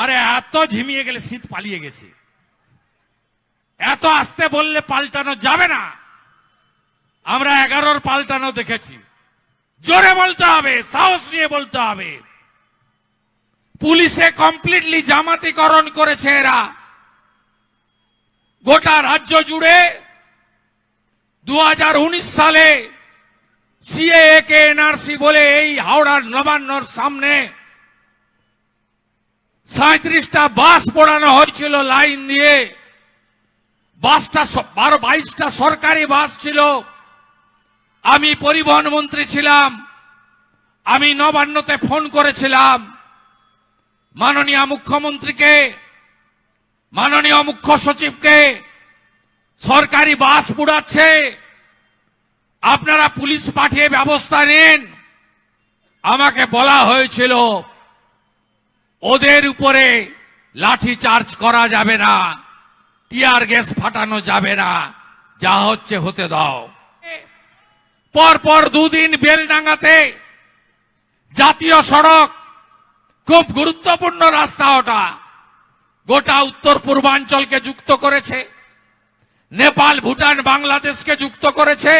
আরে এত ঝিমিয়ে গেলে শীত পালিয়ে গেছে, এত আস্তে বললে পাল্টানো যাবে না। আমরা 11-র পাল্টানো দেখেছি। জোরে বলতে হবে, সাহস নিয়ে বলতে হবে। পুলিশে কমপ্লিটলি জামাতিকরণ করেছে এরা। গোটা রাজ্য জুড়ে 2019 সালে সিএএ কে এনআরসি বলে এই হাওড়ার নবান্নর সামনে 37টা বাস পোড়ানো হয়েছিল লাইন দিয়ে। বাসটা 22টা সরকারি বাস ছিল। আমি পরিবহন মন্ত্রী ছিলাম। আমি নবান্নতে ফোন করেছিলাম মাননীয় মুখ্যমন্ত্রীকে, মাননীয় মুখ্য সচিবকে, সরকারি বাস পুড়াচ্ছে, আপনারা পুলিশ পাঠিয়ে ব্যবস্থা নিন। আমাকে বলা হয়েছিল ওদের উপরে লাঠি চার্জ করা যাবে না, টিয়ার গ্যাস ফাটানো যাবে না, যা হচ্ছে হতে দাও। পরপর দুদিন বেলডাঙ্গাতে জাতীয় সড়ক, খুব গুরুত্বপূর্ণ রাস্তা, ওটা গোটা উত্তর পূর্বাঞ্চলকে যুক্ত করেছে, নেপাল, ভুটান, বাংলাদেশকে যুক্ত করেছে।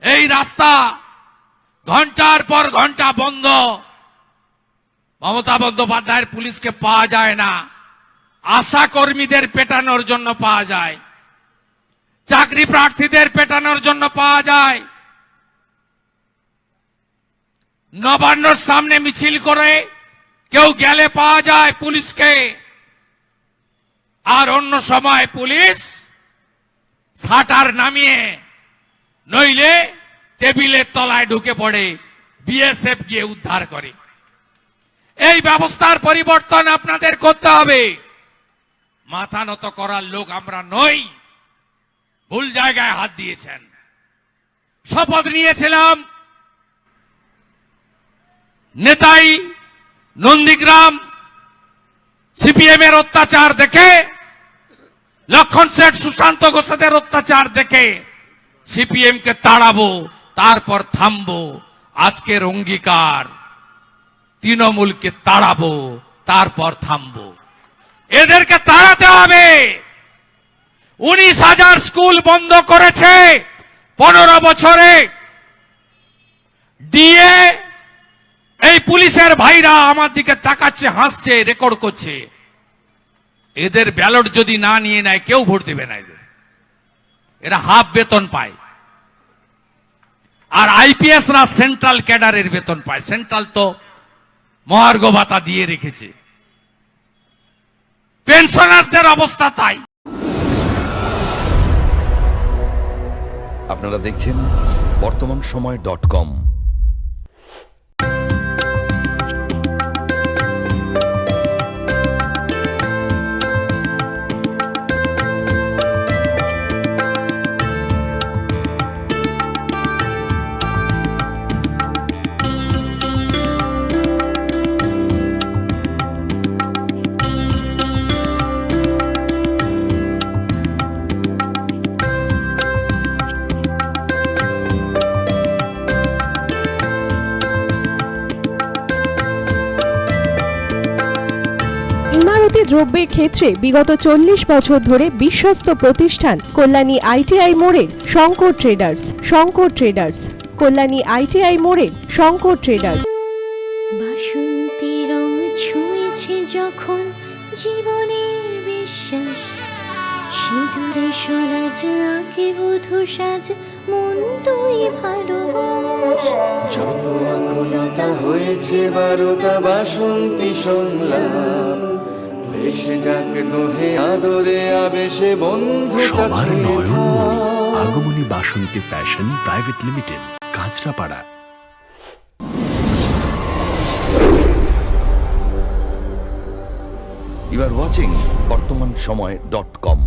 এই রাস্তা ঘন্টার পর ঘন্টা বন্ধ। মমতা বন্দ্যোপাধ্যায়ের পুলিশকে পাওয়া যায় না, আশা কর্মীদের পেটানোর জন্য পাওয়া যায়, চাকরি প্রার্থীদের পেটানোর জন্য পাওয়া যায়। নবান্নর সামনে মিছিল করে কেউ গেলে পাওয়া যায় পুলিশকে, আর অন্য সময় পুলিশ শাটার নামিয়ে নইলে টেবিলের তলায় ঢুকে পড়ে, বিএসএফ গিয়ে উদ্ধার করে। এই ব্যবস্থার পরিবর্তন আপনাদের করতে হবে। মাথা নত করার লোক আমরা নই। ভুল জায়গায় হাত দিয়েছেন। শপথ নিয়েছিলাম নেতাই নন্দীগ্রাম সিপিএম এর অত্যাচার দেখে, লক্ষণ শেঠ, সুশান্ত ঘোষের অত্যাচার দেখে সিপিএম কে তাড়াবো, তারপর থামবো। আজকের অঙ্গীকার তৃণমূলকে তাড়াবো, তারপর থামবো। এদেরকে তাড়াতে হবে। 19,000 স্কুল বন্ধ করেছে 15 বছরে। দিয়ে এই পুলিশের ভাইরা আমার দিকে তাকাচ্ছে, হাসছে, রেকর্ড করছে। এদের ব্যালট যদি না নিয়ে নেয় কেউ ভোট দেবে না। এরা হাফ বেতন পায়। আর আইপিএসরা সেন্ট্রাল ক্যাডারের বেতন পায়। সেন্ট্রাল তো মহার্ঘ ভাতা দিয়ে রেখেছে। পেনশনারদের অবস্থা তাই। আপনারা দেখছেন বর্তমানসময়.com। ইমারতি দ্রব্যের ক্ষেত্রে বিগত 40 বছর ধরে বিশ্বস্ত প্রতিষ্ঠান কল্যাণী আইটিআই মোড়ের Shankar traders. Shankar traders, Kalyani ITI মোড়ের শঙ্কর ট্রেডার্স। বাসন্তী রং ছুঁয়েছে যখন জীবনের বিশ্বাস, সিঁদুরে সরাজ আঁকে বধূ সাজ, মন তুই ভালোবাস। যত আকুলতা হয়েছে 12টা বাসন্তী সংলাপ, ভেসে যাক দোহে আদরে আবেশে বন্ধুতা ছুঁয়ে থাক। Agamani Basanti fashion private limited, Kanchrapara. You are watching বর্তমানসময়.com।